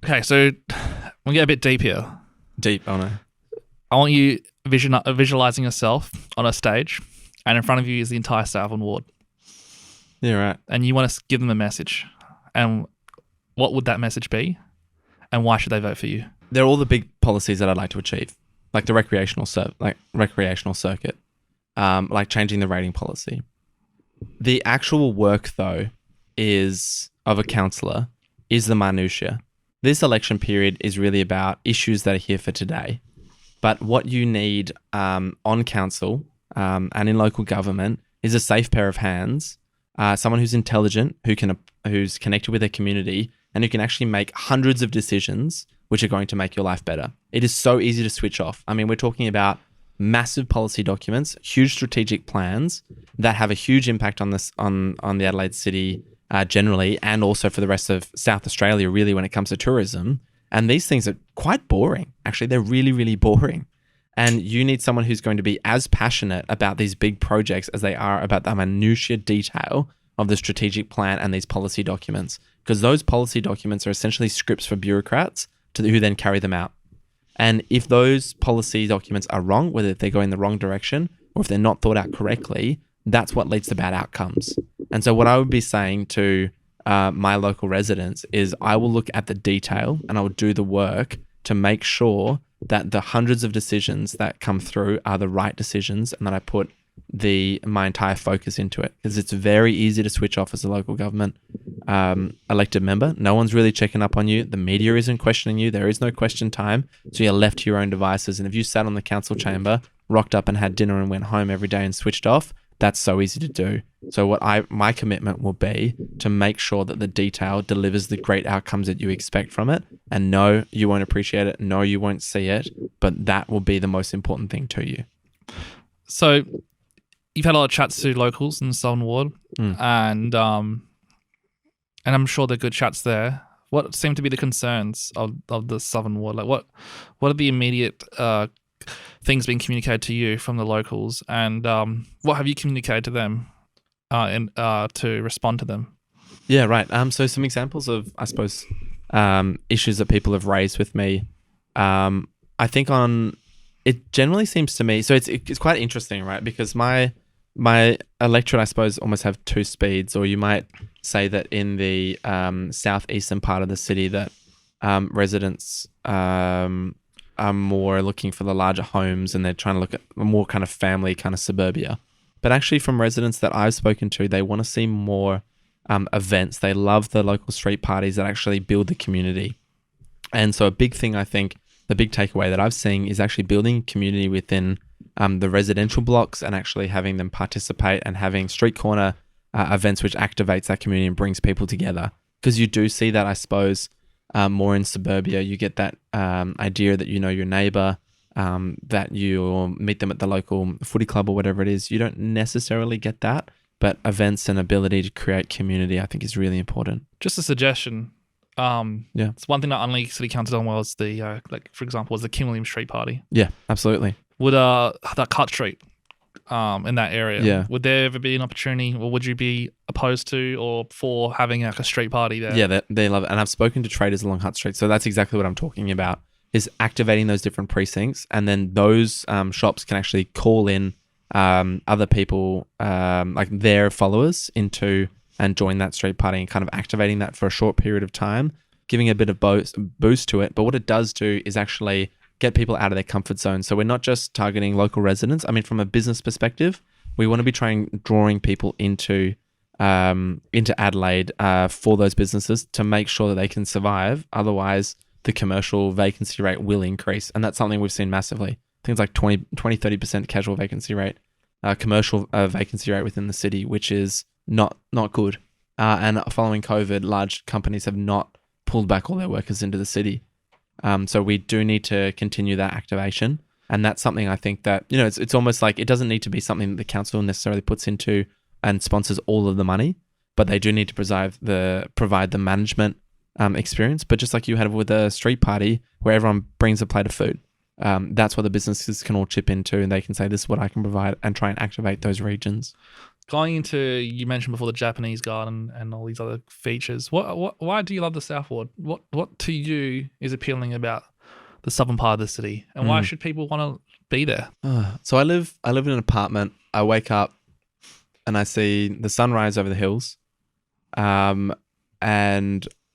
Okay, so we'll get a bit deep here. Deep, oh no. I want you visualizing yourself on a stage, and in front of you is the entire Southern ward. Yeah, right. And you want to give them a message. And what would that message be? And why should they vote for you? They're all the big policies that I'd like to achieve, like the recreational circuit, like changing the rating policy. The actual work, though, of a councillor is the minutiae. This election period is really about issues that are here for today. But what you need on council and in local government is a safe pair of hands, someone who's intelligent, who's connected with their community, and who can actually make hundreds of decisions which are going to make your life better. It is so easy to switch off. I mean, we're talking about massive policy documents, huge strategic plans that have a huge impact on the Adelaide City generally, and also for the rest of South Australia, really, when it comes to tourism. And these things are quite boring. Actually, they're really, really boring. And you need someone who's going to be as passionate about these big projects as they are about the minutiae detail of the strategic plan and these policy documents. Because those policy documents are essentially scripts for bureaucrats who then carry them out. And if those policy documents are wrong, whether they go in the wrong direction or if they're not thought out correctly, that's what leads to bad outcomes. And so what I would be saying to my local residents is I will look at the detail and I will do the work to make sure that the hundreds of decisions that come through are the right decisions, and that I put my entire focus into it, because it's very easy to switch off as a local government elected member. No one's really checking up on you. The media isn't questioning you. There is no question time. So you're left to your own devices. And if you sat on the council chamber, rocked up and had dinner and went home every day and switched off, that's so easy to do. So my commitment will be to make sure that the detail delivers the great outcomes that you expect from it. And no, you won't appreciate it. No, you won't see it. But that will be the most important thing to you. So you've had a lot of chats to locals in the Southern Ward, and I'm sure they're good chats there. What seem to be the concerns of the Southern Ward? Like what are the immediate things being communicated to you from the locals, and what have you communicated to them to respond to them? Yeah, right. So some examples of, I suppose, issues that people have raised with me. I think it generally seems to me, so it's quite interesting, right? Because my electorate, I suppose, almost have two speeds, or you might say that in the southeastern part of the city that residents are more looking for the larger homes, and they're trying to look at more kind of family kind of suburbia. But actually from residents that I've spoken to, they want to see more events. They love the local street parties that actually build the community. And so a big thing, I think, the big takeaway that I've seen is actually building community within the residential blocks, and actually having them participate and having street corner events which activates that community and brings people together. Because you do see that, I suppose, more in suburbia. You get that idea that you know your neighbour, that you meet them at the local footy club or whatever it is. You don't necessarily get that, but events and ability to create community, I think, is really important. Just a suggestion. It's one thing that Unley City Council done well is the for example, was the King William Street Party. Yeah, absolutely. Would that Cut Street in that area? Yeah. Would there ever be an opportunity, or would you be opposed to or for having like a street party there? Yeah, they love it. And I've spoken to traders along Hutt Street, so that's exactly what I'm talking about, is activating those different precincts, and then those shops can actually call in other people, like their followers, into and join that street party, and kind of activating that for a short period of time, giving a bit of boost to it. But what it does do is actually get people out of their comfort zone. So we're not just targeting local residents. I mean, from a business perspective, we want to be drawing people into Adelaide for those businesses to make sure that they can survive. Otherwise, the commercial vacancy rate will increase. And that's something we've seen massively. Things like 20-30% casual vacancy rate, commercial vacancy rate within the city, which is not good. And following COVID, large companies have not pulled back all their workers into the city. So we do need to continue that activation. And that's something I think that, it's almost like it doesn't need to be something that the council necessarily puts into and sponsors all of the money, but they do need to provide the management experience. But just like you had with the street party, where everyone brings a plate of food, that's what the businesses can all chip into, and they can say, this is what I can provide, and try and activate those regions. Going into, you mentioned before the Japanese garden and all these other features. Why do you love the South Ward? What to you is appealing about the southern part of the city, and why should people want to be there? So I live in an apartment. I wake up and I see the sunrise over the hills, and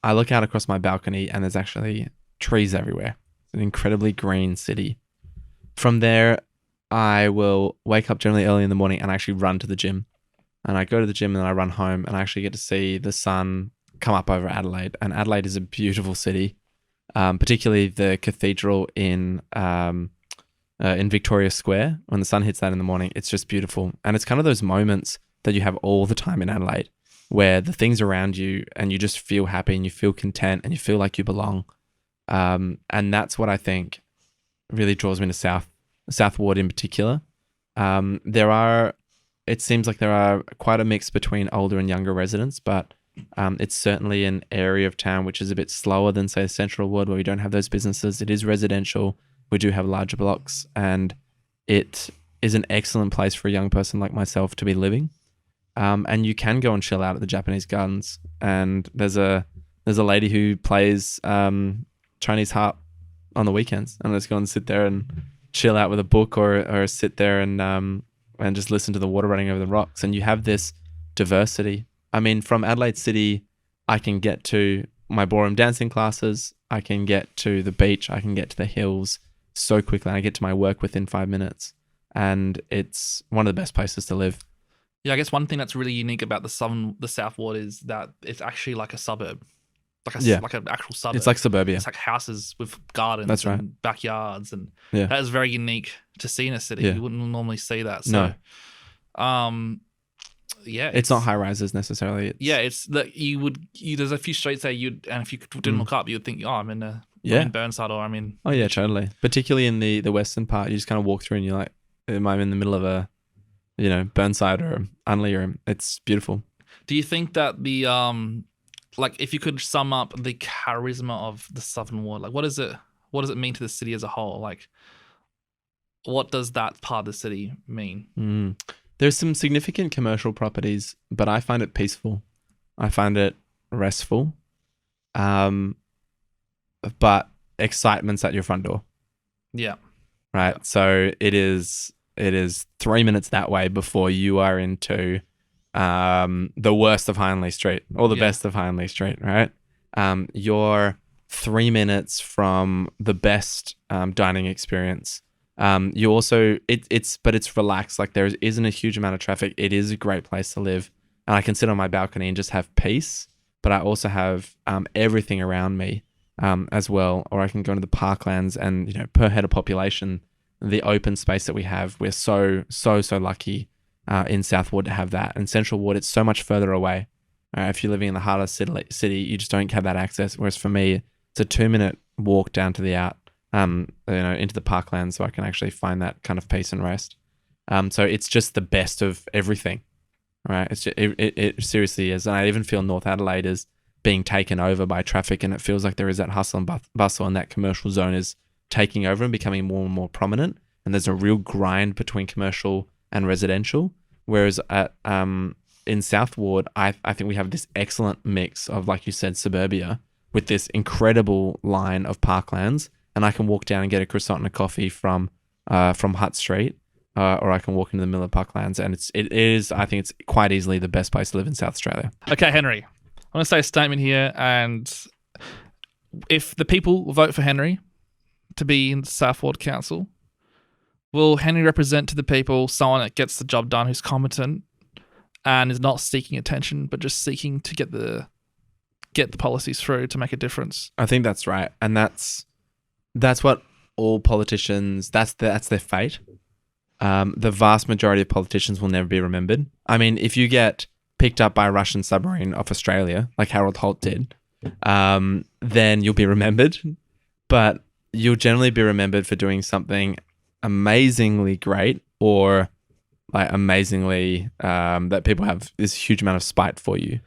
I look out across my balcony and there's actually trees everywhere. It's an incredibly green city. From there, I will wake up generally early in the morning and actually run to the gym. And I go to the gym and then I run home and I actually get to see the sun come up over Adelaide. And Adelaide is a beautiful city, particularly the cathedral in Victoria Square. When the sun hits that in the morning, it's just beautiful. And it's kind of those moments that you have all the time in Adelaide where the things around you and you just feel happy and you feel content and you feel like you belong. And that's what I think really draws me to South Ward in particular. It seems like there are quite a mix between older and younger residents, but it's certainly an area of town which is a bit slower than, say, Central Ward, where we don't have those businesses. It is residential. We do have larger blocks, and it is an excellent place for a young person like myself to be living. And you can go and chill out at the Japanese gardens. And there's a lady who plays Chinese harp on the weekends, and let's go and sit there and chill out with a book or sit there and just listen to the water running over the rocks. And you have this diversity. I mean, from Adelaide City, I can get to my ballroom dancing classes. I can get to the beach. I can get to the hills so quickly. I get to my work within 5 minutes. And it's one of the best places to live. Yeah, I guess one thing that's really unique about the South Ward is that it's actually like a suburb. Like an actual suburb. It's like suburbia. It's like houses with gardens That's right. and backyards, and Yeah. that is very unique to see in a city. Yeah. You wouldn't normally see that. So, No. Yeah, It's not high rises necessarily. it's that there's a few streets there and if you didn't look up, you would think, oh, I'm in Burnside, or I'm in. Oh yeah, totally. Particularly in the western part, you just kind of walk through and you're like, am I in the middle of a, Burnside or Unley, or it's beautiful. Do you think that the like, if you could sum up the charisma of the Southern Ward, like what does it mean to the city as a whole? Like, what does that part of the city mean? There's some significant commercial properties, but I find it peaceful. I find it restful. But excitement's at your front door. Yeah. Right. Yeah. So it is 3 minutes that way before you are into the worst of Hindley Street or the best of Hindley Street, right? You're 3 minutes from the best dining experience. You also it's relaxed. Like, there isn't a huge amount of traffic. It is a great place to live, and I can sit on my balcony and just have peace. But I also have everything around me as well. Or I can go into the parklands, and per head of population, the open space that we have, we're so lucky in South Ward to have that. And Central Ward, it's so much further away. If you're living in the heart of city, you just don't have that access. Whereas for me, it's a 2-minute walk down to the into the parklands, so I can actually find that kind of peace and rest. So it's just the best of everything, right? It seriously is. And I even feel North Adelaide is being taken over by traffic, and it feels like there is that hustle and bustle, and that commercial zone is taking over and becoming more and more prominent. And there's a real grind between commercial and residential. Whereas in South Ward, I think we have this excellent mix of, like you said, suburbia with this incredible line of parklands. And I can walk down and get a croissant and a coffee from Hutt Street, or I can walk into the middle of Parklands, and it is, I think it's quite easily the best place to live in South Australia. Okay, Henry, I want to say a statement here, and if the people vote for Henry to be in the South Ward Council, will Henry represent to the people someone that gets the job done, who's competent and is not seeking attention, but just seeking to get the policies through to make a difference? I think that's right, and that's what all politicians, that's their fate. The vast majority of politicians will never be remembered. I mean, if you get picked up by a Russian submarine off Australia, like Harold Holt did, then you'll be remembered. But you'll generally be remembered for doing something amazingly great, or like amazingly that people have this huge amount of spite for you.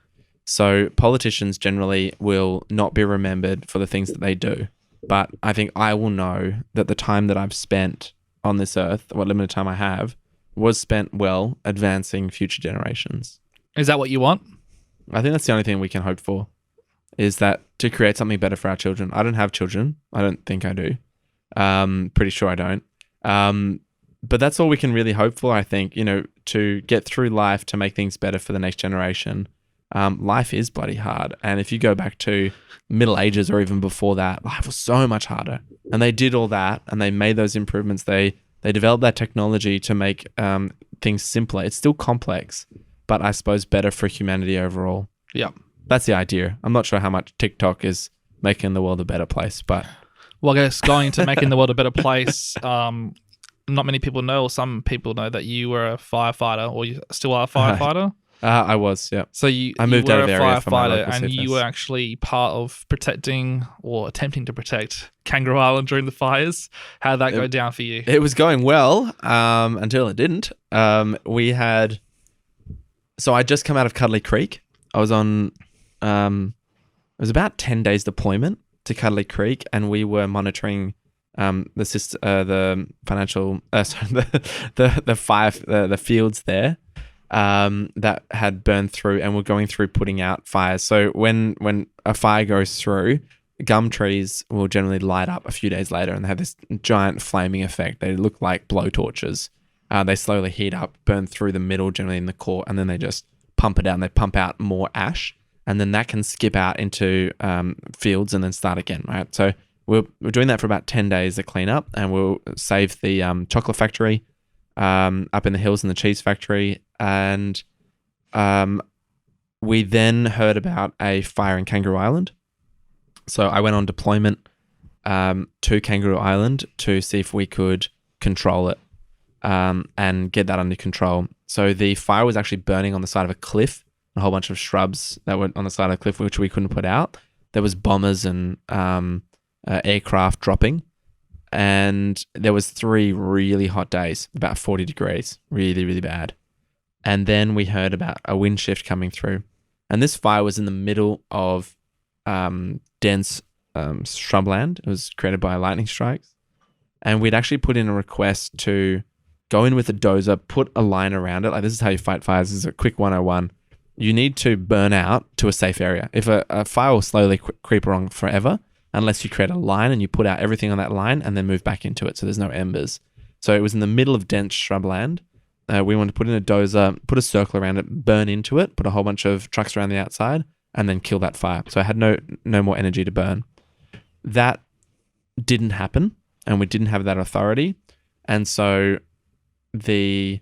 So politicians generally will not be remembered for the things that they do. But I think I will know that the time that I've spent on this earth, what limited time I have, was spent well advancing future generations. Is that what you want? I think that's the only thing we can hope for, is that to create something better for our children. I don't have children. I don't think I do. Pretty sure I don't. But that's all we can really hope for, I think, to get through life, to make things better for the next generation. Life is bloody hard. And if you go back to Middle Ages or even before that, life was so much harder. And they did all that and they made those improvements. They developed that technology to make things simpler. It's still complex, but I suppose better for humanity overall. Yeah. That's the idea. I'm not sure how much TikTok is making the world a better place, but... Well, I guess going to making the world a better place, not many people know, or some people know that you were a firefighter, or you still are a firefighter. I was, yeah. So I moved were out of a area for my firefighter, local and CFS. you were actually part of protecting or attempting to protect Kangaroo Island during the fires. How did that go down for you? It was going well until it didn't. So I just come out of Cuddly Creek. I was on, it was about 10 days deployment to Cuddly Creek, and we were monitoring the fields there that had burned through, and we're going through putting out fires. So when a fire goes through, gum trees will generally light up a few days later, and they have this giant flaming effect. They look like blowtorches. They slowly heat up, burn through the middle, generally in the core, and then they just pump it out, and they pump out more ash, and then that can skip out into fields and then start again, right? So we're doing that for about 10 days to clean up, and we'll save the chocolate factory up in the hills and the cheese factory. And we then heard about a fire in Kangaroo Island. So I went on deployment to Kangaroo Island to see if we could control it and get that under control. So the fire was actually burning on the side of a cliff, a whole bunch of shrubs that were on the side of the cliff, which we couldn't put out. There was bombers and aircraft dropping, and there was 3 really hot days, about 40 degrees, really, really bad. And then we heard about a wind shift coming through, and this fire was in the middle of dense shrubland. It was created by lightning strikes, and we'd actually put in a request to go in with a dozer, put a line around it. Like, this is how you fight fires. This is a quick 101. You need to burn out to a safe area. If a fire will slowly creep along forever, unless you create a line and you put out everything on that line and then move back into it, so there's no embers. So it was in the middle of dense shrubland. We wanted to put in a dozer, put a circle around it, burn into it, put a whole bunch of trucks around the outside, and then kill that fire. So I had no more energy to burn. That didn't happen, and we didn't have that authority. And so the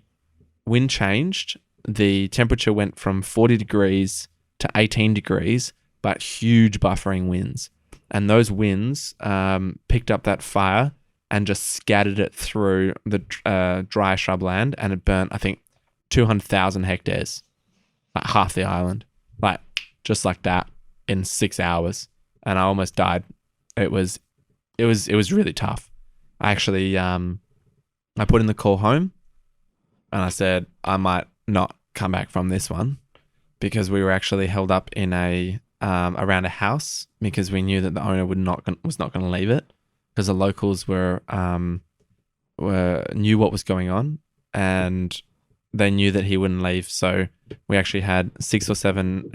wind changed. The temperature went from 40 degrees to 18 degrees, but huge buffering winds. And those winds picked up that fire and just scattered it through the dry shrubland, and it burnt, I think, 200,000 hectares, like half the island, like just like that in 6 hours. And I almost died. It was really tough. I actually, I put in the call home, and I said I might not come back from this one, because we were actually held up in around a house, because we knew that the owner was not going to leave it, because the locals knew what was going on, and they knew that he wouldn't leave. So we actually had 6 or 7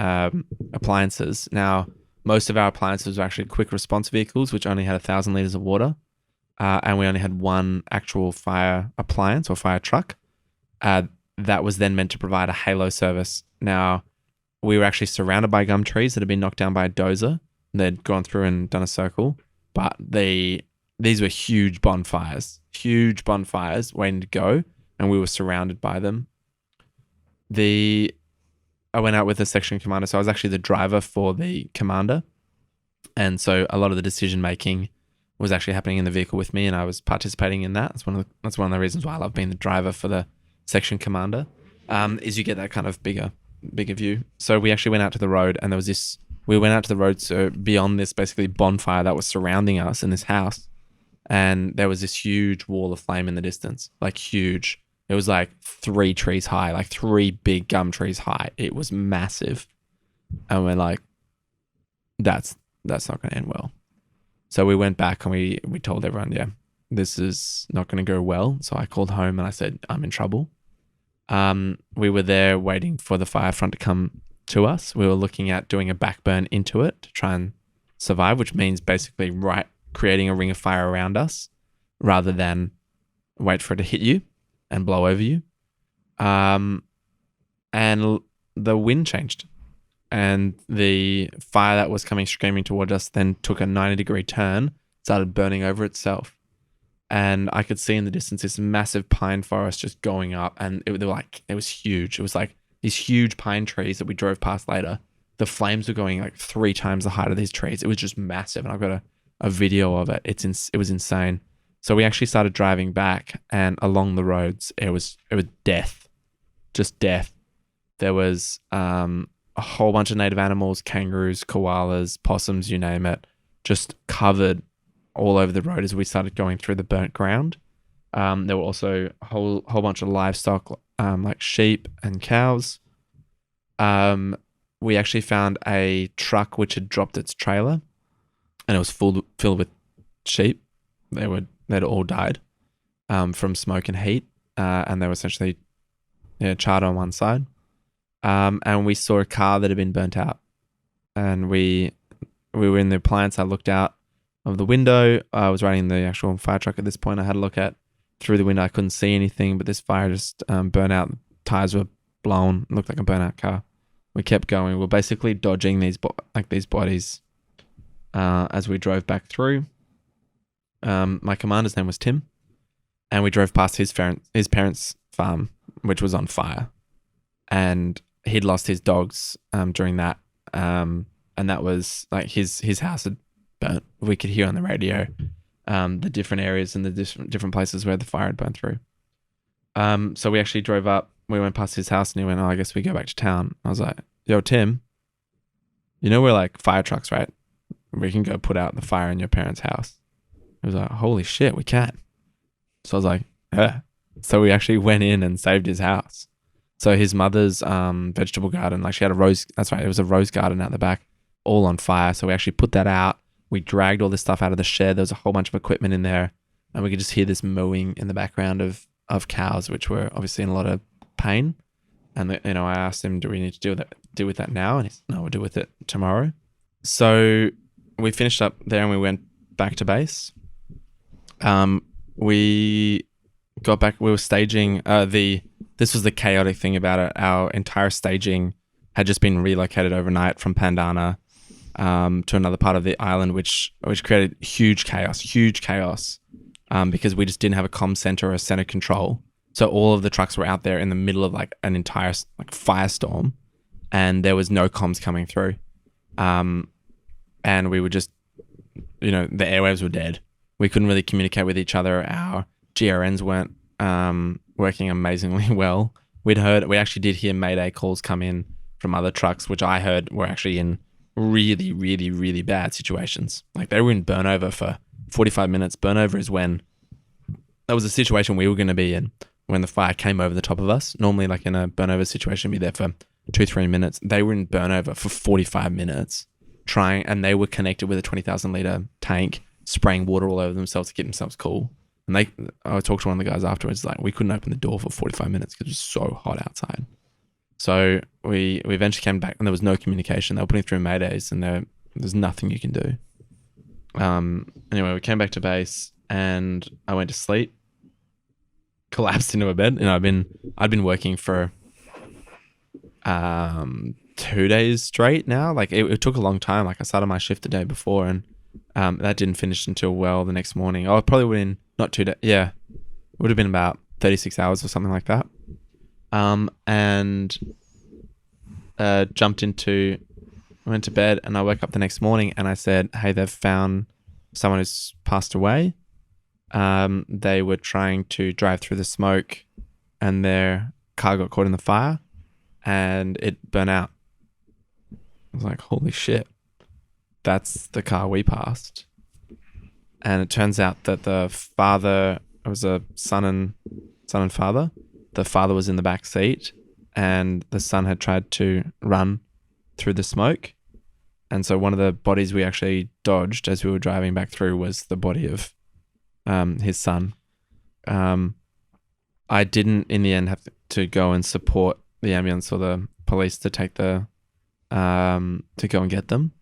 appliances. Now, most of our appliances were actually quick response vehicles, which only had 1,000 liters of water, and we only had one actual fire appliance or fire truck that was then meant to provide a halo service. Now, we were actually surrounded by gum trees that had been knocked down by a dozer. They'd gone through and done a circle, but these were huge bonfires waiting to go, and we were surrounded by them. I went out with a section commander, so I was actually the driver for the commander, and so a lot of the decision making was actually happening in the vehicle with me, and I was participating in that. That's one of the reasons why I love being the driver for the section commander, is you get that kind of bigger view. So we actually went out to the road, and we went out to the road, so beyond this basically bonfire that was surrounding us in this house, and there was this huge wall of flame in the distance, like huge. It was like 3 trees high, like 3 big gum trees high. It was massive. And we're like, that's not going to end well. So we went back and we told everyone, yeah, this is not going to go well. So I called home and I said, I'm in trouble. We were there waiting for the fire front to come to us. We were looking at doing a backburn into it to try and survive, which means basically creating a ring of fire around us rather than wait for it to hit you and blow over you. And the wind changed, and the fire that was coming screaming towards us then took a 90-degree turn, started burning over itself. And I could see in the distance this massive pine forest just going up, and it was huge. It was like these huge pine trees that we drove past later. The flames were going like 3 times the height of these trees. It was just massive, and I've got a video of it. It was insane. So we actually started driving back, and along the roads, it was death, just death. There was a whole bunch of native animals, kangaroos, koalas, possums, you name it, just covered all over the road as we started going through the burnt ground. There were also a whole bunch of livestock, like sheep and cows. We actually found a truck which had dropped its trailer, and it was filled with sheep. They'd all died from smoke and heat, and they were essentially charred on one side. And we saw a car that had been burnt out, and we were in the appliance. I looked out of the window. I was riding the actual fire truck at this point. I had a look through the window. I couldn't see anything, but this fire just burnt out. Tires were blown. It looked like a burnt-out car. We kept going. We're basically dodging these bodies as we drove back through. My commander's name was Tim, and we drove past his parents' farm, which was on fire, and he'd lost his dogs during that, and that was like his house had burnt. We could hear on the radio the different areas and the different places where the fire had burned through. So we actually drove up. We went past his house, and he went, "Oh, I guess we go back to town." I was like, "Yo, Tim, you know we're like fire trucks, right? We can go put out the fire in your parents' house." He was like, "Holy shit, we can." So I was like, "Yeah." So we actually went in and saved his house. So his mother's vegetable garden, like she had a rose. That's right, it was a rose garden out the back, all on fire. So we actually put that out. We dragged all this stuff out of the shed. There was a whole bunch of equipment in there, and we could just hear this mooing in the background of cows, which were obviously in a lot of pain. And I asked him, "Do we need to deal with that now?" And he said, "No, we'll deal with it tomorrow." So we finished up there, and we went back to base. We got back. We were staging. This was the chaotic thing about it. Our entire staging had just been relocated overnight from Pandana to another part of the island, which created huge chaos, because we just didn't have a comm center or a center control. So all of the trucks were out there in the middle of like an entire like firestorm, and there was no comms coming through. And we were just, the airwaves were dead. We couldn't really communicate with each other. Our GRNs weren't working amazingly well. We actually did hear Mayday calls come in from other trucks, which I heard were actually in really, really, really bad situations. Like they were in burnover for 45 minutes. Burnover is when that was a situation we were going to be in when the fire came over the top of us. Normally, like in a burnover situation, be there for 2-3 minutes. They were in burnover for 45 minutes and they were connected with a 20,000 litre tank, spraying water all over themselves to keep themselves cool. And I talked to one of the guys afterwards, like we couldn't open the door for 45 minutes because it was so hot outside. So we eventually came back, and there was no communication. They were putting through Maydays, and there's nothing you can do. Anyway, we came back to base, and I went to sleep, collapsed into a bed. I'd been working for 2 days straight now. Like it took a long time. Like I started my shift the day before, and that didn't finish until the next morning. Oh, it probably would have been not 2 days. Yeah, it would have been about 36 hours or something like that. And went to bed, and I woke up the next morning, and I said, "Hey, they've found someone who's passed away. They were trying to drive through the smoke, and their car got caught in the fire, and it burnt out." I was like, "Holy shit, that's the car we passed." And it turns out that the father, it was a son and father. The father was in the back seat, and the son had tried to run through the smoke. And so one of the bodies we actually dodged as we were driving back through was the body of his son. I didn't in the end have to go and support the ambulance or the police to take the to go and get them.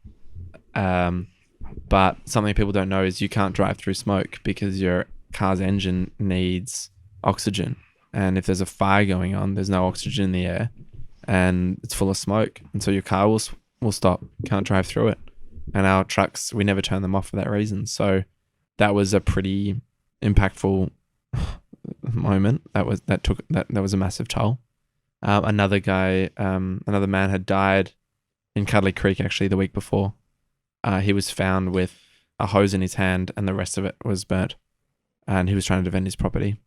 But something people don't know is you can't drive through smoke because your car's engine needs oxygen. And if there's a fire going on, there's no oxygen in the air and it's full of smoke. And so your car will stop, can't drive through it. And our trucks, we never turn them off for that reason. So that was a pretty impactful moment. That was a massive toll. Another man had died in Cuddly Creek actually the week before. He was found with a hose in his hand and the rest of it was burnt. And he was trying to defend his property.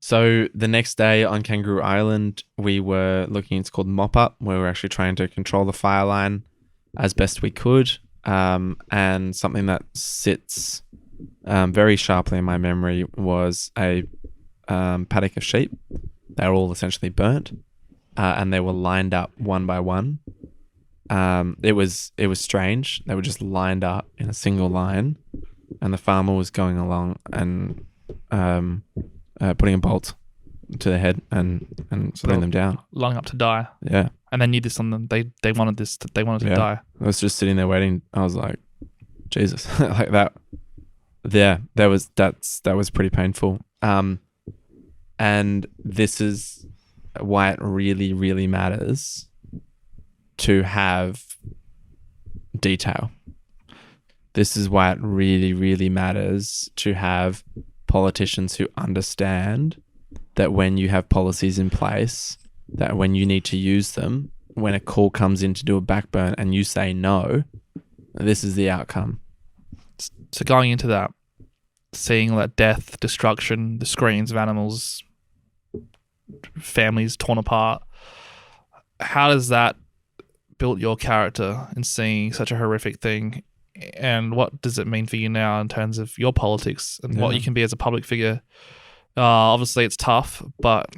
So the next day on Kangaroo Island, we were looking, it's called Mop Up, where we're actually trying to control the fire line as best we could. And something that sits very sharply in my memory was a paddock of sheep. They were all essentially burnt, and they were lined up one by one. It was strange. They were just lined up in a single line, and the farmer was going along and putting a bolt to their head and So putting them down. Lining up to die. Yeah. And they knew this on them. They wanted this. They wanted to die. I was just sitting there waiting. I was like, Jesus, like that. Yeah, that was pretty painful. And this is why it really, really matters to have detail. This is why it really, really matters to have politicians who understand that when you have policies in place, that when you need to use them, when a call comes in to do a backburn and you say no, this is the outcome. So going into that, seeing that death, destruction, the screams of animals, families torn apart, how does that build your character in seeing such a horrific thing? And what does it mean for you now in terms of your politics and what you can be as a public figure? Obviously, it's tough, but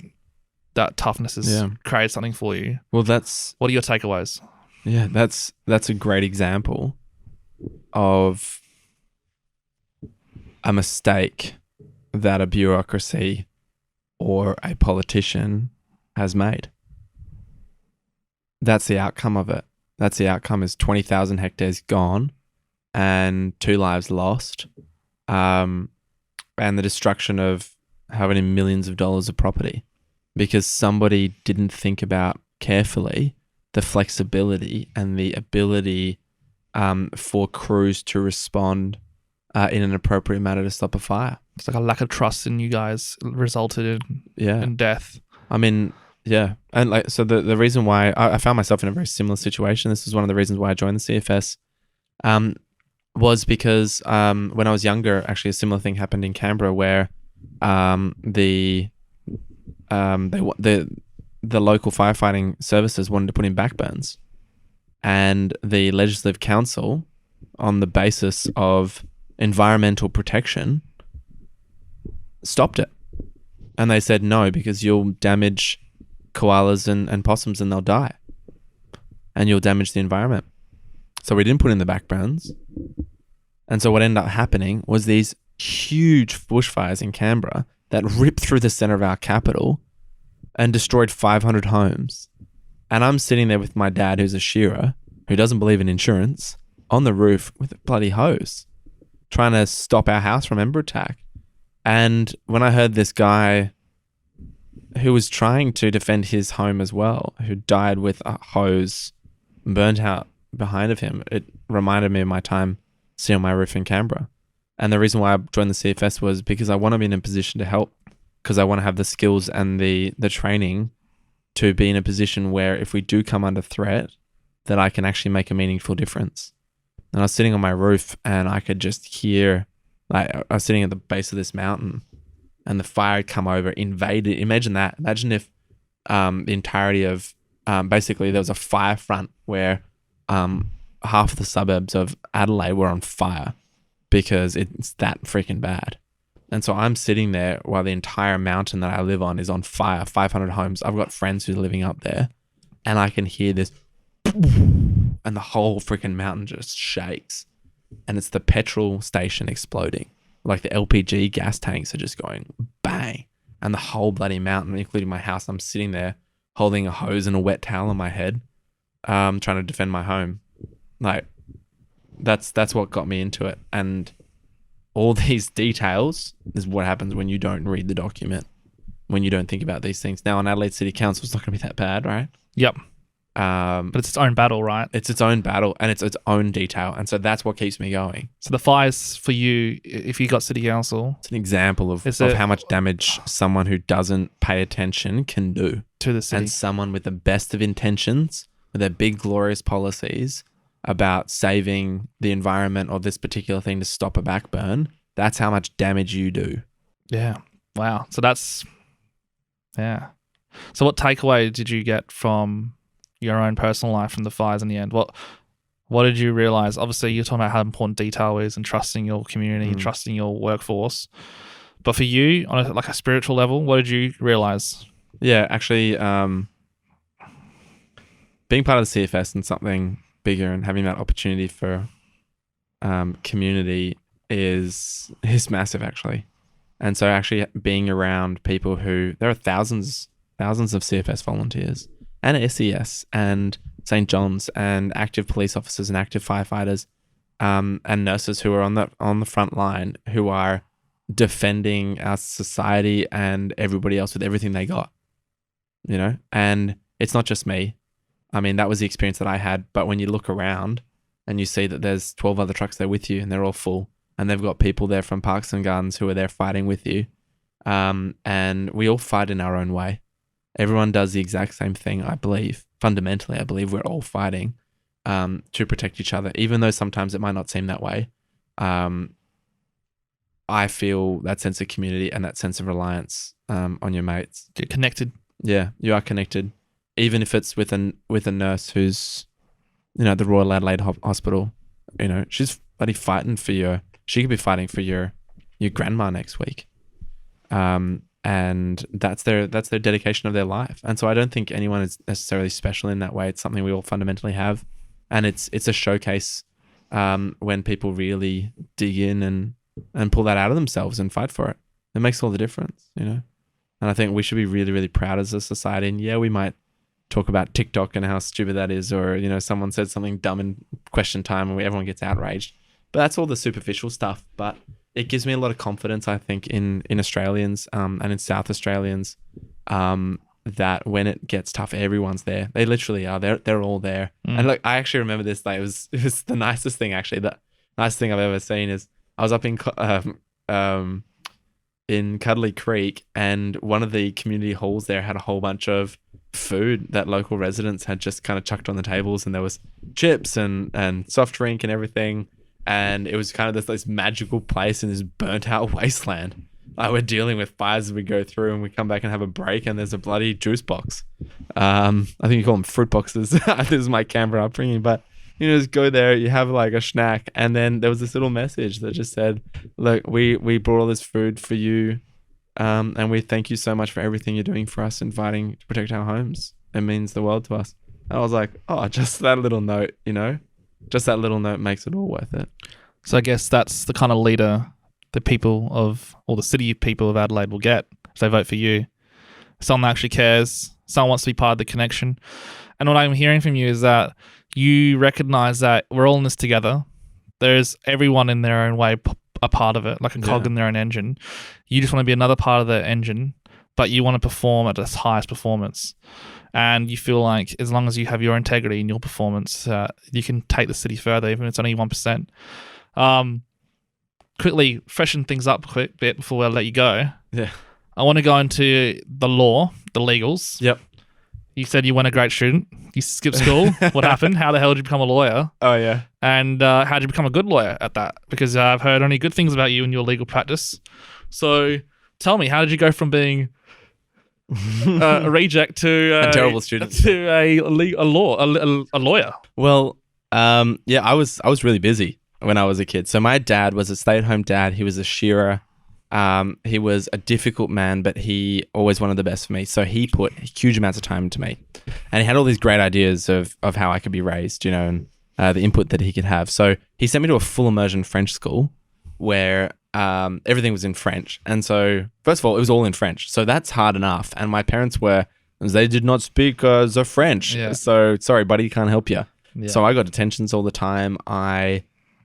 that toughness has created something for you. Well, what are your takeaways? Yeah, that's a great example of a mistake that a bureaucracy or a politician has made. That's the outcome of it. That's the outcome is 20,000 hectares gone and 2 lives lost, and the destruction of how many millions of dollars of property because somebody didn't think about carefully the flexibility and the ability for crews to respond in an appropriate manner to stop a fire. It's like a lack of trust in you guys resulted in death. I mean, yeah. And like, so the reason why I found myself in a very similar situation, this was one of the reasons why I joined the CFS, was because when I was younger, actually a similar thing happened in Canberra where the local firefighting services wanted to put in backburns, and the Legislative Council, on the basis of environmental protection, stopped it. And they said no, because you'll damage koalas and possums and they'll die. And you'll damage the environment. So we didn't put in the backburns. And so what ended up happening was these huge bushfires in Canberra that ripped through the center of our capital and destroyed 500 homes. And I'm sitting there with my dad, who's a shearer, who doesn't believe in insurance, on the roof with a bloody hose, trying to stop our house from ember attack. And when I heard this guy who was trying to defend his home as well, who died with a hose burnt out behind of him, it reminded me of my time sitting on my roof in Canberra. And the reason why I joined the CFS was because I want to be in a position to help, because I want to have the skills and the training to be in a position where if we do come under threat, that I can actually make a meaningful difference. And I was sitting on my roof and I could just hear, like, I was sitting at the base of this mountain and the fire had come over, invaded. Imagine that. Imagine if the entirety of, basically there was a fire front where half of the suburbs of Adelaide were on fire because it's that freaking bad. And so I'm sitting there while the entire mountain that I live on is on fire, 500 homes. I've got friends who are living up there and I can hear this and the whole freaking mountain just shakes. And it's the petrol station exploding. like the LPG gas tanks are just going bang. And the whole bloody mountain, including my house, I'm sitting there holding a hose and a wet towel on my head, trying to defend my home. Like, that's what got me into it. And all these details is what happens when you don't read the document, when you don't think about these things. Now, on Adelaide City Council, it's not going to be that bad, right? Yep. But it's its own battle, right? It's its own battle and it's its own detail. And so that's what keeps me going. So the fires for you, if you got City Council... It's an example of how much damage someone who doesn't pay attention can do. To the city. And someone with the best of intentions, with their big, glorious policies about saving the environment or this particular thing to stop a backburn, that's how much damage you do. Yeah. Wow. So that's... Yeah. So what takeaway did you get from your own personal life from the fires in the end? What did you realize? Obviously, you're talking about how important detail is and trusting your community and trusting your workforce. But for you, on a spiritual level, what did you realize? Yeah, actually, being part of the CFS and something bigger and having that opportunity for community is massive, actually. And so actually being around people who... There are thousands of CFS volunteers and SES and St. John's and active police officers and active firefighters and nurses who are on the front line, who are defending our society and everybody else with everything they got, you know? And it's not just me. I mean, that was the experience that I had. But when you look around and you see that there's 12 other trucks there with you and they're all full and they've got people there from Parks and Gardens who are there fighting with you, and we all fight in our own way. Everyone does the exact same thing, I believe. Fundamentally, I believe we're all fighting to protect each other, even though sometimes it might not seem that way. I feel that sense of community and that sense of reliance on your mates. You're connected. Yeah, you are connected. Even if it's with a nurse who's, you know, the Royal Adelaide Hospital, you know, she's bloody fighting for your... She could be fighting for your grandma next week. And that's their dedication of their life. And so I don't think anyone is necessarily special in that way. It's something we all fundamentally have. And it's a showcase when people really dig in and pull that out of themselves and fight for it. It makes all the difference, you know? And I think we should be really, really proud as a society. And yeah, we might talk about TikTok and how stupid that is, or, you know, someone said something dumb in question time and everyone gets outraged. But that's all the superficial stuff. But it gives me a lot of confidence, I think, in Australians and in South Australians, that when it gets tough, everyone's there. They literally are. They're all there. And look, I actually remember this. Like, it was the nicest thing, actually. The nicest thing I've ever seen is I was up in Cuddly Creek, and one of the community halls there had a whole bunch of food that local residents had just kind of chucked on the tables, and there was chips and soft drink and everything. And it was kind of this magical place in this burnt out wasteland. Like, we're dealing with fires as we go through, and we come back and have a break, and there's a bloody juice box. I think you call them fruit boxes. This is my Canberra upbringing, but you know, just go there, you have like a snack, and then there was this little message that just said, look, we brought all this food for you, and we thank you so much for everything you're doing for us and fighting to protect our homes. It means the world to us. And I was like, oh, just that little note, you know? Just that little note makes it all worth it. So I guess that's the kind of leader the people of, or the city people of Adelaide will get if they vote for you. Someone that actually cares, someone wants to be part of the connection. And what I'm hearing from you is that you recognize that we're all in this together. There's everyone in their own way a part of it, like a cog in their own engine. You just want to be another part of the engine, but you want to perform at its highest performance. And you feel like as long as you have your integrity in your performance, you can take the city further, even if it's only 1%. Quickly freshen things up a quick bit before I let you go. Yeah. I want to go into the law, the legals. Yep. You said you weren't a great student. You skipped school. What happened? How the hell did you become a lawyer? Oh, yeah. And how did you become a good lawyer at that? Because I've heard only good things about you and your legal practice. So tell me, how did you go from being a reject to a terrible student to a lawyer? Well, yeah, I was really busy when I was a kid. So my dad was a stay-at-home dad. He was a shearer. He was a difficult man, but he always wanted the best for me. So he put huge amounts of time into me, and he had all these great ideas of how I could be raised, you know, and the input that he could have. So he sent me to a full immersion French school where everything was in French. And so, first of all, it was all in French. So that's hard enough. And my parents they did not speak the French. Yeah. So, sorry, buddy, can't help you. Yeah. So I got detentions all the time. I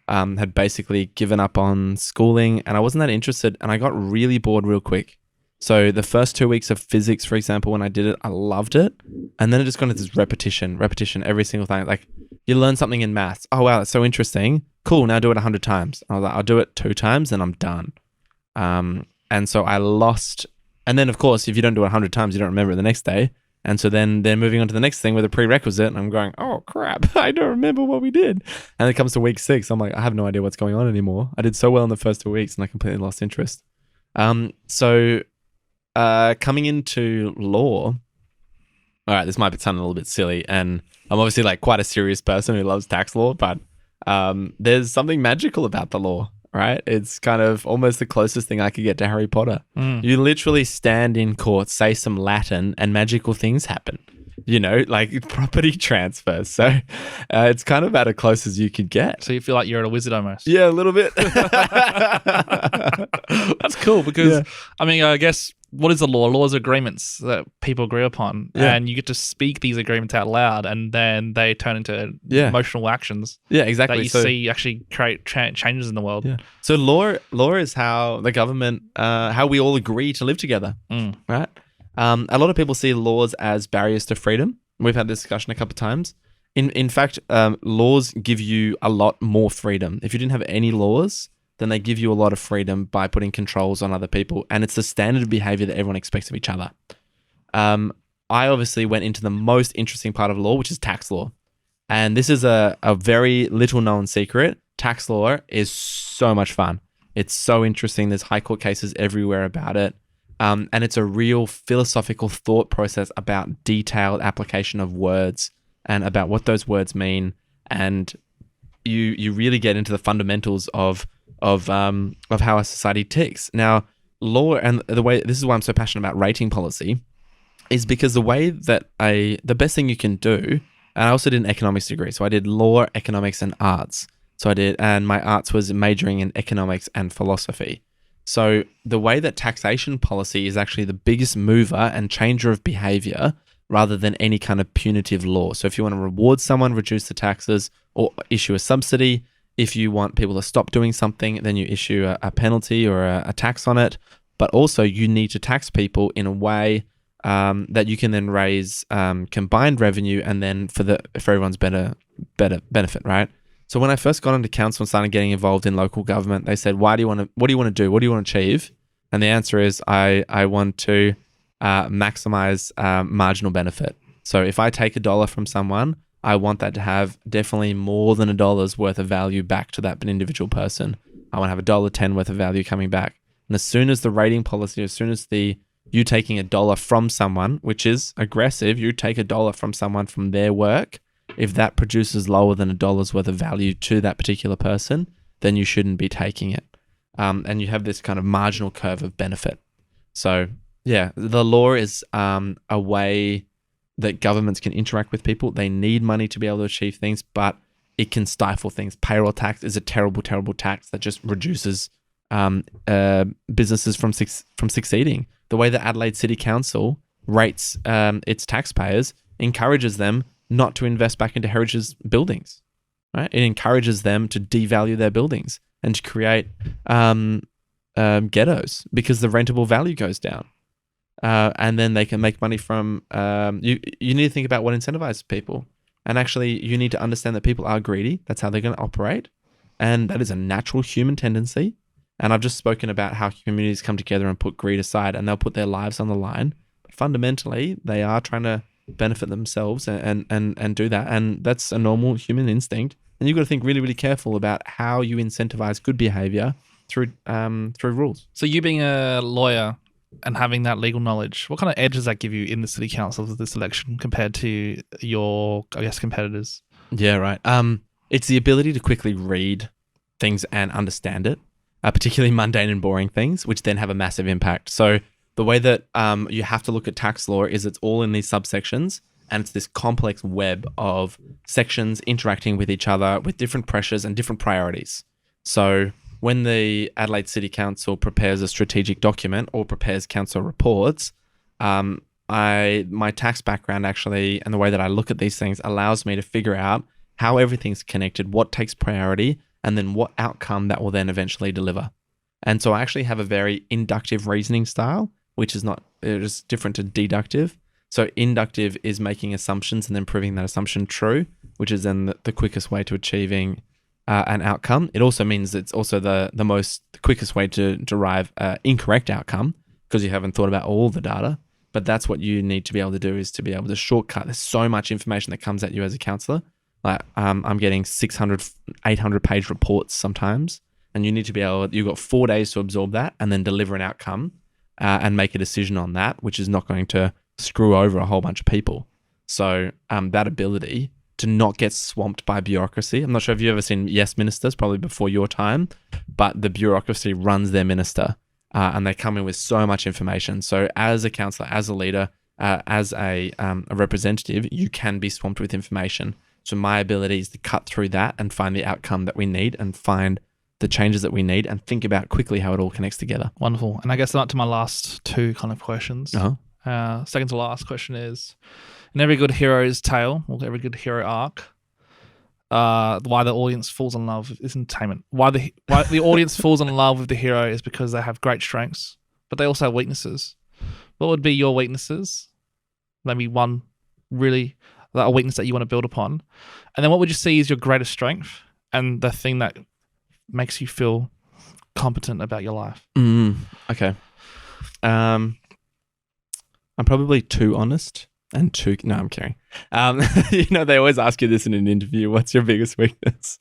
had basically given up on schooling and I wasn't that interested. And I got really bored real quick. So the first 2 weeks of physics, for example, when I did it, I loved it. And then it just got into this repetition, every single thing. Like you learn something in maths. Oh, wow, that's so interesting. Cool, now do it 100 times. I was like, I'll do it 2 times and I'm done. And so I lost. And then, of course, if you don't do it 100 times, you don't remember it the next day. And so then they're moving on to the next thing with a prerequisite. And I'm going, oh, crap, I don't remember what we did. And it comes to week 6. I'm like, I have no idea what's going on anymore. I did so well in the first 2 weeks and I completely lost interest. Coming into law, all right, this might sound a little bit silly, and I'm obviously like quite a serious person who loves tax law, but there's something magical about the law, right? It's kind of almost the closest thing I could get to Harry Potter. You literally stand in court, say some Latin, and magical things happen. You know, like property transfers. So it's kind of about as close as you could get. So you feel like you're a wizard almost. Yeah, a little bit. That's cool because, I mean, I guess, what is the law? Law is agreements that people agree upon. Yeah. And you get to speak these agreements out loud and then they turn into emotional actions. Yeah, exactly. That you see actually create changes in the world. Yeah. So law is how the government, how we all agree to live together, right? A lot of people see laws as barriers to freedom. We've had this discussion a couple of times. In fact, laws give you a lot more freedom. If you didn't have any laws, then they give you a lot of freedom by putting controls on other people. And it's the standard of behavior that everyone expects of each other. I obviously went into the most interesting part of law, which is tax law. And this is a very little known secret. Tax law is so much fun. It's so interesting. There's high court cases everywhere about it. And it's a real philosophical thought process about detailed application of words and about what those words mean. And you really get into the fundamentals of how a society ticks. Now, law and the way, this is why I'm so passionate about rating policy, is because the way that the best thing you can do, and I also did an economics degree. So I did law, economics, and arts. And my arts was majoring in economics and philosophy. So the way that taxation policy is actually the biggest mover and changer of behavior rather than any kind of punitive law. So if you want to reward someone, reduce the taxes or issue a subsidy. If you want people to stop doing something, then you issue a penalty or a tax on it. But also you need to tax people in a way that you can then raise combined revenue and then for everyone's better benefit, right? So when I first got into council and started getting involved in local government, they said, what do you want to do? What do you want to achieve? And the answer is I want to maximize marginal benefit. So if I take $1 from someone, I want that to have definitely more than $1's worth of value back to that individual person. I want to have $1.10 worth of value coming back. And as soon as the rating policy, as soon as you taking $1 from someone, which is aggressive, you take $1 from someone from their work, if that produces lower than $1's worth of value to that particular person, then you shouldn't be taking it. And you have this kind of marginal curve of benefit. So yeah, the law is a way that governments can interact with people. They need money to be able to achieve things, but it can stifle things. Payroll tax is a terrible, terrible tax that just reduces businesses from succeeding. The way that Adelaide City Council rates its taxpayers encourages them not to invest back into heritage buildings, right? It encourages them to devalue their buildings and to create ghettos because the rentable value goes down. And then they can make money from, you need to think about what incentivizes people. And actually, you need to understand that people are greedy. That's how they're going to operate. And that is a natural human tendency. And I've just spoken about how communities come together and put greed aside and they'll put their lives on the line. But fundamentally, they are trying to benefit themselves and do that. And that's a normal human instinct. And you've got to think really, really careful about how you incentivize good behavior through rules. So you being a lawyer and having that legal knowledge, what kind of edge does that give you in the city council of this election compared to your, I guess, competitors? Yeah, right. It's the ability to quickly read things and understand it, particularly mundane and boring things, which then have a massive impact. So the way that you have to look at tax law is it's all in these subsections, and it's this complex web of sections interacting with each other with different pressures and different priorities. So when the Adelaide City Council prepares a strategic document or prepares council reports, my tax background actually and the way that I look at these things allows me to figure out how everything's connected, what takes priority, and then what outcome that will then eventually deliver. And so I actually have a very inductive reasoning style, which is not, it is different to deductive. So inductive is making assumptions and then proving that assumption true, which is then the quickest way to achieving an outcome. It also means it's also the quickest way to derive an incorrect outcome because you haven't thought about all the data. But that's what you need to be able to do, is to be able to shortcut. There's so much information that comes at you as a counsellor. Like I'm getting 600, 800 page reports sometimes, and you need to be able, you've got 4 days to absorb that and then deliver an outcome and make a decision on that, which is not going to screw over a whole bunch of people. So that ability to not get swamped by bureaucracy. I'm not sure if you've ever seen Yes Ministers, probably before your time, but the bureaucracy runs their minister and they come in with so much information. So as a counsellor, as a leader, as a representative, you can be swamped with information. So my ability is to cut through that and find the outcome that we need and find the changes that we need and think about quickly how it all connects together. Wonderful. And I guess up to my last two kind of questions. Uh-huh. Second to last question is, in every good hero's tale, or every good hero arc, why the audience falls in love is entertainment. Why the audience falls in love with the hero is because they have great strengths, but they also have weaknesses. What would be your weaknesses? Maybe one really, a weakness that you want to build upon. And then what would you see is your greatest strength and the thing that makes you feel competent about your life? Okay. I'm probably too honest and too... No, I'm kidding. They always ask you this in an interview. What's your biggest weakness?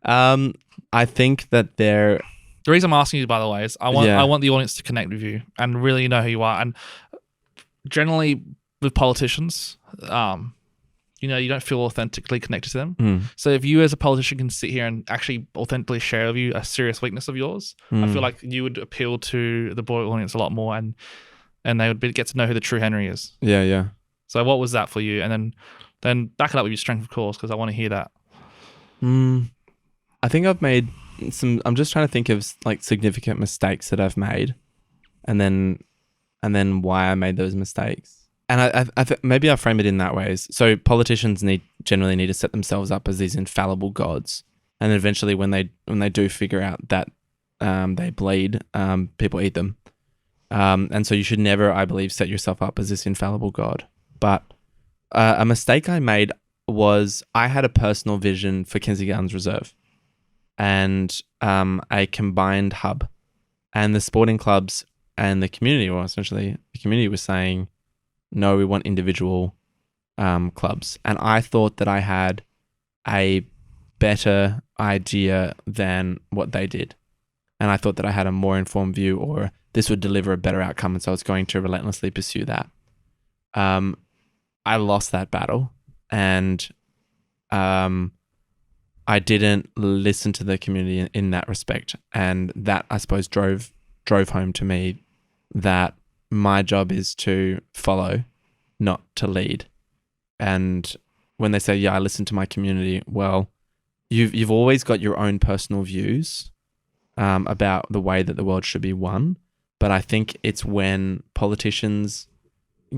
I think that the reason I'm asking you, by the way, is I want the audience to connect with you and really know who you are. And generally with politicians, you don't feel authentically connected to them. So if you as a politician can sit here and actually authentically share with you a serious weakness of yours, I feel like you would appeal to the broad audience a lot more and they would get to know who the true Henry is. Yeah. So what was that for you? And then back it up with your strength, of course, because I want to hear that. I think I've made I'm just trying to think of like significant mistakes that I've made and then why I made those mistakes. And I maybe I frame it in that way. So politicians generally need to set themselves up as these infallible gods. And eventually when they do figure out that they bleed, people eat them. And so you should never, I believe, set yourself up as this infallible god. But a mistake I made was I had a personal vision for Kinsey Gardens Reserve and a combined hub. And the sporting clubs and the community, or essentially the community, was saying, no, we want individual clubs. And I thought that I had a better idea than what they did. And I thought that I had a more informed view, or this would deliver a better outcome. And so I was going to relentlessly pursue that. I lost that battle and I didn't listen to the community in that respect. And that, I suppose, drove home to me that my job is to follow, not to lead. And when they say, yeah, I listen to my community, well, you've always got your own personal views about the way that the world should be won. But I think it's when politicians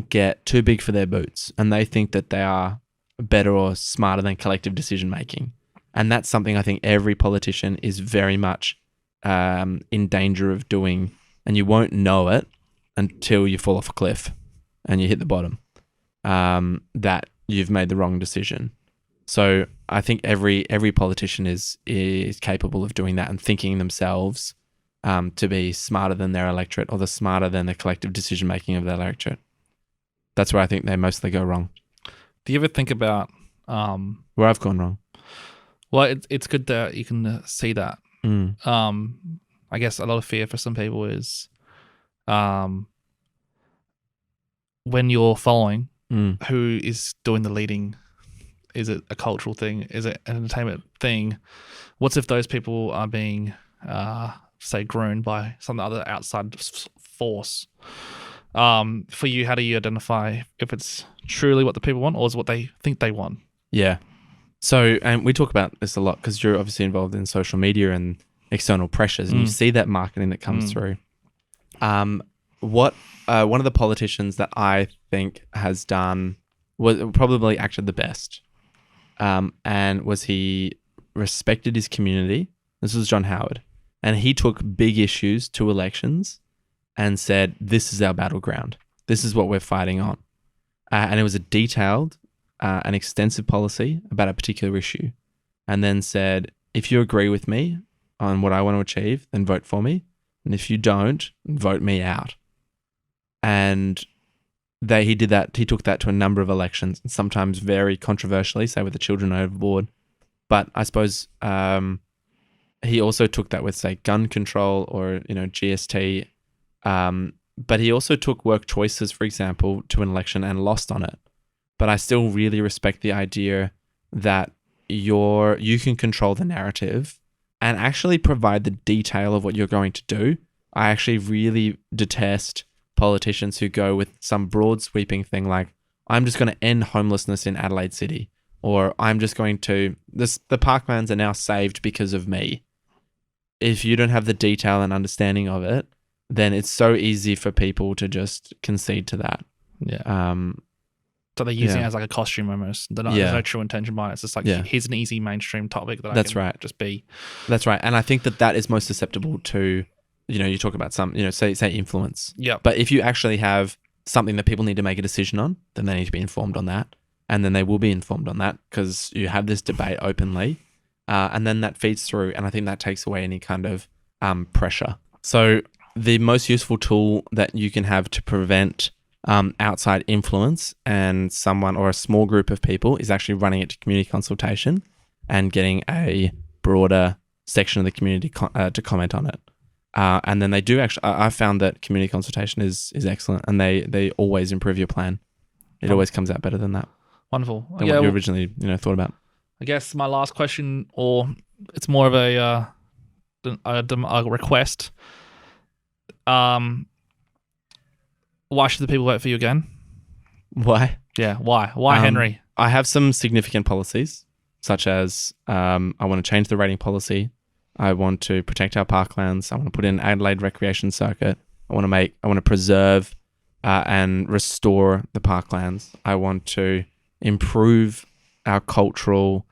get too big for their boots and they think that they are better or smarter than collective decision making. And that's something I think every politician is very much in danger of doing. And you won't know it until you fall off a cliff and you hit the bottom, that you've made the wrong decision. So I think every politician is capable of doing that and thinking themselves to be smarter than their electorate or smarter than the collective decision making of their electorate. That's where I think they mostly go wrong. Do you ever think about where I've gone wrong? Well, it's good that you can see that. I guess a lot of fear for some people is when you're following, who is doing the leading? Is it a cultural thing? Is it an entertainment thing? What's if those people are being, say, groomed by some other outside force? For you, how do you identify if it's truly what the people want or is what they think they want? Yeah. So, and we talk about this a lot because you're obviously involved in social media and external pressures, and you see that marketing that comes through. One of the politicians that I think has done was probably acted the best, and was he respected his community. This was John Howard, and he took big issues to elections and said, "This is our battleground. This is what we're fighting on," and it was a detailed and extensive policy about a particular issue, and then said, "If you agree with me on what I want to achieve, then vote for me, and if you don't, vote me out." And he did that. He took that to a number of elections, and sometimes very controversially, say with the children overboard. But I suppose he also took that with, say, gun control or GST. But he also took work choices, for example, to an election and lost on it. But I still really respect the idea that you can control the narrative and actually provide the detail of what you're going to do. I actually really detest politicians who go with some broad sweeping thing like, I'm just going to end homelessness in Adelaide City, or I'm just going to, the parklands are now saved because of me. If you don't have the detail and understanding of it, then it's so easy for people to just concede to that. Yeah. So they're using it as like a costume almost. There's no true intention behind it. It's just like, here's an easy mainstream topic that I can just be. That's right. And I think that is most susceptible to, you talk about some, say influence. Yeah. But if you actually have something that people need to make a decision on, then they need to be informed on that. And then they will be informed on that because you have this debate openly. And then that feeds through. And I think that takes away any kind of pressure. So the most useful tool that you can have to prevent outside influence and someone or a small group of people is actually running it to community consultation and getting a broader section of the community to comment on it. And then they do actually, I found that community consultation is excellent, and they always improve your plan. It always comes out better than that. Wonderful. Than what you originally thought about. I guess my last question, or it's more of a request. Why should the people vote for you again? Why? Yeah, why? Why, Henry? I have some significant policies, such as I want to change the rating policy. I want to protect our parklands. I want to put in Adelaide recreation circuit. I want to preserve and restore the parklands. I want to improve our cultural,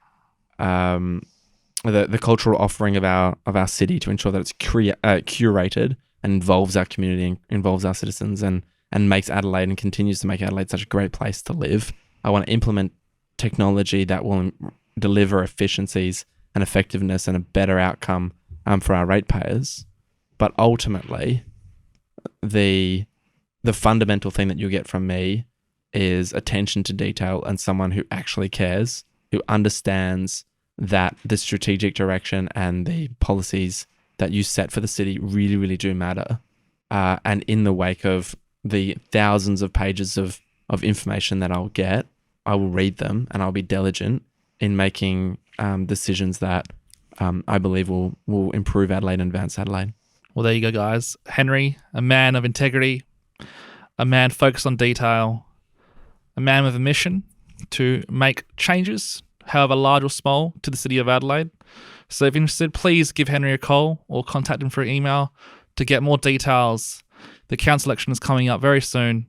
the cultural offering of our city to ensure that it's curated and involves our community and involves our citizens and makes Adelaide and continues to make Adelaide such a great place to live. I want to implement technology that will deliver efficiencies and effectiveness and a better outcome for our ratepayers. But ultimately, the fundamental thing that you'll get from me is attention to detail and someone who actually cares, who understands that the strategic direction and the policies that you set for the city really, really do matter. And in the wake of the thousands of pages of information that I'll get, I will read them and I'll be diligent in making decisions that I believe will improve Adelaide and advance Adelaide. Well, there you go, guys. Henry, a man of integrity, a man focused on detail, a man with a mission to make changes, however large or small, to the city of Adelaide. So if you're interested, please give Henry a call or contact him through email to get more details. The council election is coming up very soon,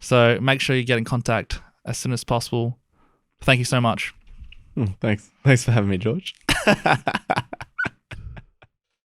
so make sure you get in contact as soon as possible. Thank you so much. Thanks for having me, George.